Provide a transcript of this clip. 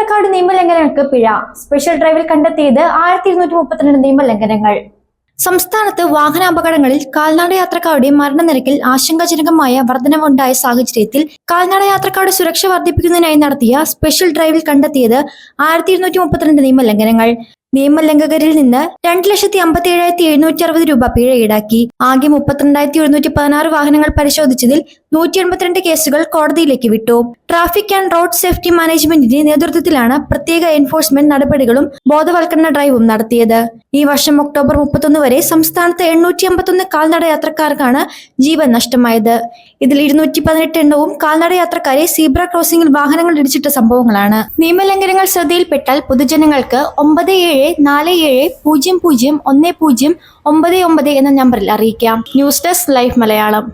കാൽനടയാത്രക്കാരുടെ നിയമലംഘനങ്ങൾക്ക് പിഴ. സ്പെഷ്യൽ ഡ്രൈവിൽ കണ്ടെത്തിയത് 1232 നിയമലംഘനങ്ങൾ. സംസ്ഥാനത്ത് വാഹനാപകടങ്ങളിൽ കാൽനടയാത്രക്കാരുടെ മരണനിരക്കിൽ ആശങ്കാജനകമായ വർധനവുണ്ടായ സാഹചര്യത്തിൽ കാൽനടയാത്രക്കാരുടെ സുരക്ഷ വർദ്ധിപ്പിക്കുന്നതിനായി നടത്തിയ സ്പെഷ്യൽ ഡ്രൈവിൽ കണ്ടെത്തിയത് 1232 നിയമലംഘനങ്ങൾ. നിയമലംഘകരിൽ നിന്ന് 2,57,760 രൂപ പിഴ ഈടാക്കി. ആകെ 32,116 വാഹനങ്ങൾ പരിശോധിച്ചതിൽ 182 കേസുകൾ കോടതിയിലേക്ക് വിട്ടു. ട്രാഫിക് ആൻഡ് റോഡ് സേഫ്റ്റി മാനേജ്മെന്റിന്റെ നേതൃത്വത്തിലാണ് പ്രത്യേക എൻഫോഴ്സ്മെന്റ് നടപടികളും ബോധവൽക്കരണ ഡ്രൈവും നടത്തിയത്. ഈ വർഷം ഒക്ടോബർ 31 വരെ സംസ്ഥാനത്ത് 851 കാൽനടയാത്രക്കാർക്കാണ് ജീവൻ നഷ്ടമായത്. ഇതിൽ 218 എണ്ണവും കാൽനടയാത്രക്കാരെ സീബ്ര ക്രോസിംഗിൽ വാഹനങ്ങൾ ഇടിച്ചിട്ട സംഭവങ്ങളാണ്. നിയമലംഘനങ്ങൾ ശ്രദ്ധയിൽപ്പെട്ടാൽ പൊതുജനങ്ങൾക്ക് 974700101099 എന്ന നമ്പറിൽ അറിയിക്കാം. News desk live Malayalam.